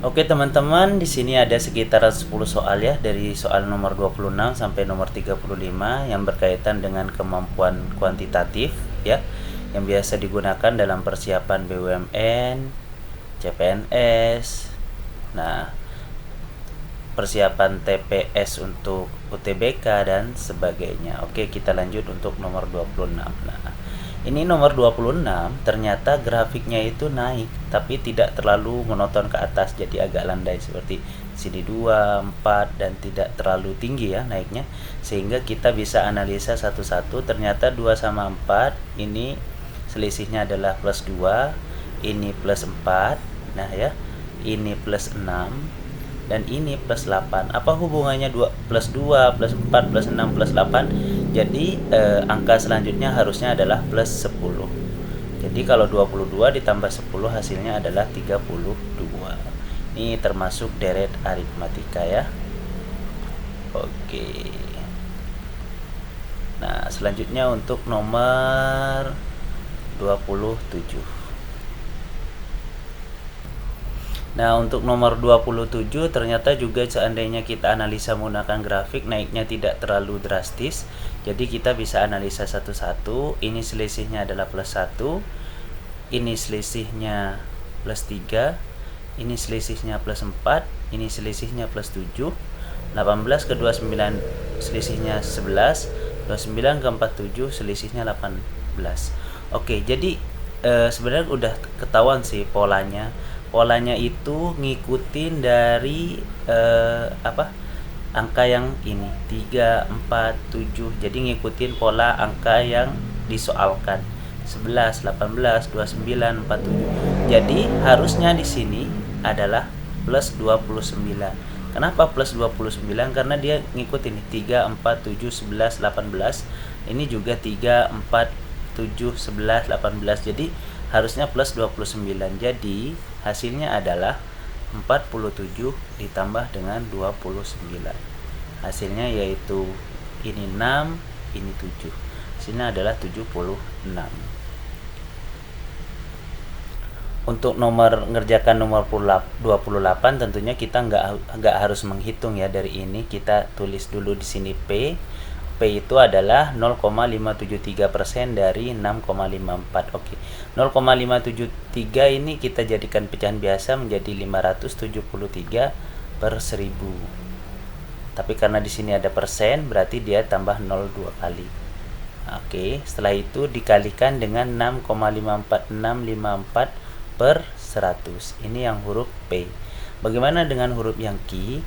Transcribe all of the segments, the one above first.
Oke teman-teman, di sini ada sekitar 10 soal ya, dari soal nomor 26 sampai nomor 35 yang berkaitan dengan kemampuan kuantitatif ya, yang biasa digunakan dalam persiapan BUMN, CPNS, nah persiapan TPS untuk UTBK dan sebagainya. Oke, kita lanjut untuk nomor 26. Nah, ini nomor 26 ternyata grafiknya itu naik tapi tidak terlalu monoton ke atas, jadi agak landai seperti sini 2, 4 dan tidak terlalu tinggi ya naiknya, sehingga kita bisa analisa satu-satu. Ternyata 2 sama 4 ini selisihnya adalah plus 2, ini plus 4. Nah ya, ini plus 6 dan ini plus 8. Apa hubungannya 2 plus 2 plus 4 plus 6 plus 8? Jadi angka selanjutnya harusnya adalah plus 10. Jadi kalau 22 ditambah 10 hasilnya adalah 32. Ini termasuk deret aritmatika ya. Oke. Nah, selanjutnya untuk nomor 27. Nah, untuk nomor 27 ternyata juga seandainya kita analisa menggunakan grafik, naiknya tidak terlalu drastis. Jadi kita bisa analisa satu-satu. Ini selisihnya adalah plus 1, ini selisihnya plus 3, ini selisihnya plus 4, ini selisihnya plus 7. 18 ke 29 selisihnya 11, 29 ke 47 selisihnya 18. Oke, jadi sebenarnya udah ketahuan sih polanya. Polanya itu ngikutin dari angka yang ini 3, 4, 7. Jadi ngikutin pola angka yang disoalkan. 11, 18, 29, 47. Jadi harusnya di sini adalah plus 29. Kenapa plus 29? Karena dia ngikutin 3, 4, 7, 11, 18. Ini juga 3, 4, 7, 11, 18. Jadi harusnya plus 29. Jadi hasilnya adalah 47 ditambah dengan 29. Hasilnya yaitu ini 6, ini 7. Hasilnya adalah 76. Untuk ngerjakan nomor 28 tentunya kita nggak harus menghitung ya. Dari ini kita tulis dulu di sini P. P itu adalah 0,573% dari 6,54. Oke. 0,573 ini kita jadikan pecahan biasa menjadi 573 per 1000. Tapi karena di sini ada persen, berarti dia tambah 0 2 kali. Oke, setelah itu dikalikan dengan 6,54654 per 100. Ini yang huruf P. Bagaimana dengan huruf yang Q?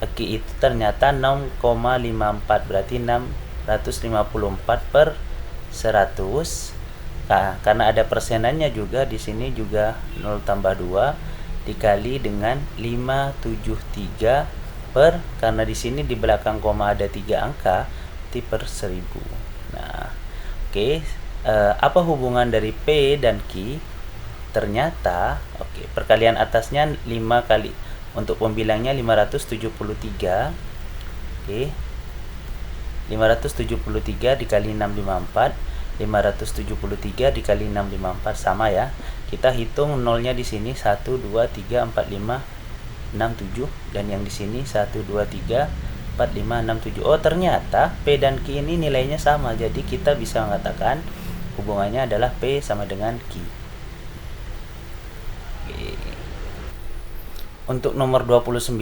Q itu ternyata 0,54, berarti 654 per 100. Nah, karena ada persenannya juga di sini juga 0 tambah 2 dikali dengan 573 per, karena di sini di belakang koma ada 3 angka, berarti per 1000. Nah, oke, apa hubungan dari P dan Q? Ternyata perkalian atasnya 5 kali, untuk pembilangnya 573. 573 dikali 654, 573 dikali 654 sama ya. Kita hitung nolnya di sini 1 2 3 4 5 6 7 dan yang di sini 1 2 3 4 5 6 7. Oh, ternyata P dan Q ini nilainya sama. Jadi kita bisa mengatakan hubungannya adalah P sama dengan Q. Untuk nomor 29,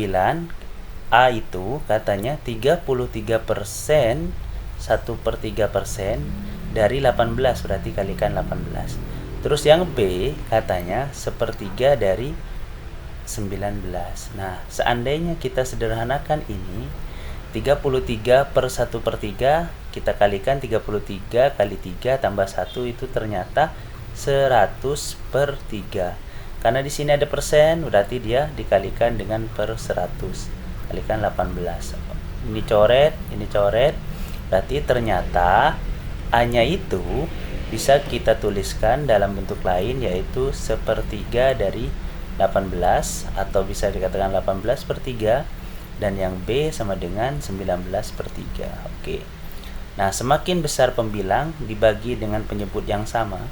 A itu katanya 33%, 1/3% dari 18, berarti kalikan 18. Terus yang B katanya 1/3 dari 19. Nah, seandainya kita sederhanakan ini, 33 per 1/3, kita kalikan 33 kali 3 tambah 1, itu ternyata 100/3. Karena di sini ada persen, berarti dia dikalikan dengan per 100. Kalikan 18. Ini coret, berarti ternyata A-nya itu bisa kita tuliskan dalam bentuk lain, yaitu 1/3 dari 18, atau bisa dikatakan 18/3, dan yang B sama dengan 19/3. Oke. Nah, semakin besar pembilang dibagi dengan penyebut yang sama,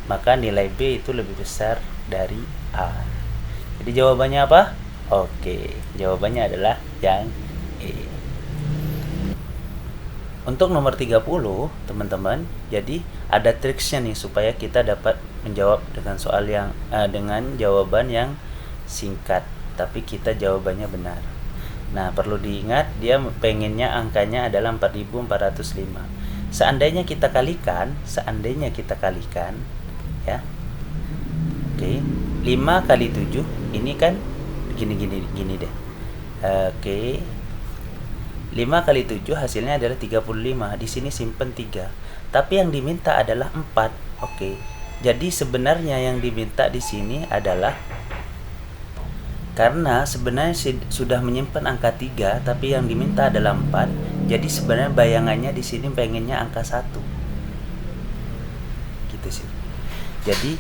maka nilai B itu lebih besar dari A. Jadi jawabannya apa? Oke, jawabannya adalah yang E. Untuk nomor 30, teman-teman, jadi ada triksnya nih supaya kita dapat menjawab dengan soal yang dengan jawaban yang singkat, tapi kita jawabannya benar. Nah, perlu diingat dia pengennya angkanya adalah 4405. Seandainya kita kalikan ya. Oke, 5 kali 7 ini kan gini deh. Oke. 5 kali 7 hasilnya adalah 35. Di sini simpen 3. Tapi yang diminta adalah 4. Oke. Jadi sebenarnya yang diminta di sini adalah karena sebenarnya sudah menyimpan angka 3, tapi yang diminta adalah 4. Jadi sebenarnya bayangannya di sini pengennya angka 1. Gitu sih. Jadi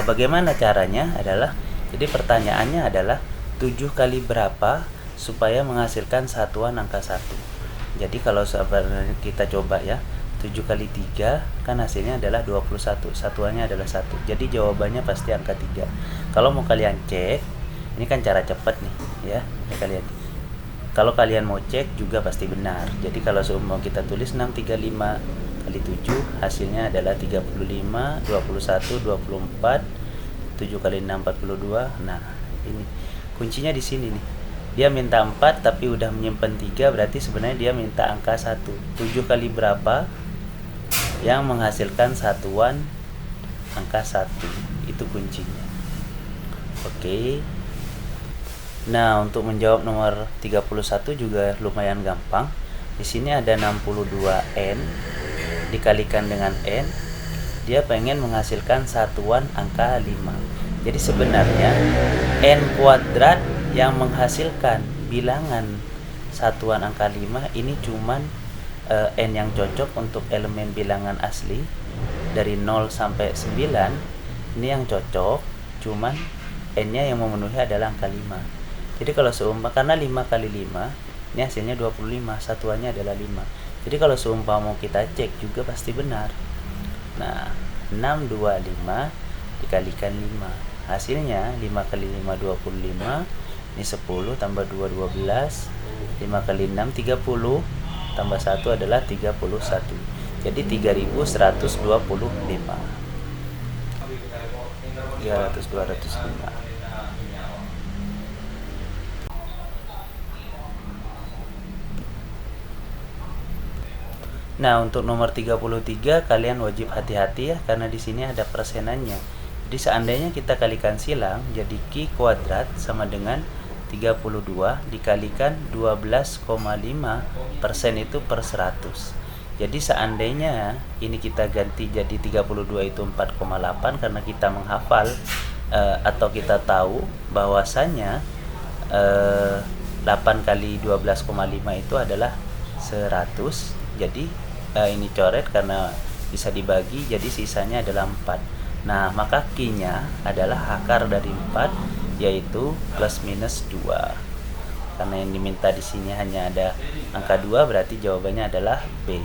bagaimana caranya adalah, jadi pertanyaannya adalah 7 kali berapa supaya menghasilkan satuan angka 1. Jadi kalau sebenarnya kita coba ya, 7 kali 3 kan hasilnya adalah 21, satuannya adalah 1. Jadi jawabannya pasti angka 3. Kalau mau kalian cek, ini kan cara cepat nih ya, kalian. Kalau kalian mau cek juga pasti benar. Jadi kalau mau kita tulis 635 kali 7 hasilnya adalah 35, 21, 24, 7 kali 6 42. Nah, ini kuncinya di sini nih. Dia minta 4 tapi udah menyimpan 3, berarti sebenarnya dia minta angka 1. 7 kali berapa yang menghasilkan satuan angka 1. Itu kuncinya. Oke. Nah, untuk menjawab nomor 31 juga lumayan gampang. Di sini ada 62N dikalikan dengan N. Dia pengen menghasilkan satuan angka 5. Jadi sebenarnya N kuadrat yang menghasilkan bilangan satuan angka 5 ini cuman N yang cocok untuk elemen bilangan asli dari 0 sampai 9. Ini yang cocok, cuman N-nya yang memenuhi adalah angka 5. Jadi kalau seumpama, karena 5 kali 5 ini hasilnya 25, satuannya adalah 5. Jadi kalau seumpama mau kita cek juga pasti benar. Nah, 625 dikalikan 5, hasilnya 5 kali 5 25. Ini 10 tambah 2 12. 5 kali 6 30 tambah 1 adalah 31. Jadi 3125. 205. Nah, untuk nomor 33 kalian wajib hati-hati ya, karena di sini ada persenannya. Jadi seandainya kita kalikan silang, jadi Q kuadrat sama dengan 32 dikalikan 12,5% itu per 100. Jadi seandainya ini kita ganti jadi 32 itu 4,8 karena kita menghafal atau kita tahu bahwasanya 8 kali 12,5 itu adalah 100. Jadi ini coret karena bisa dibagi, jadi sisanya adalah 4. Nah, maka Q-nya adalah akar dari 4, yaitu plus minus 2. Karena yang diminta di sini hanya ada angka 2, berarti jawabannya adalah B.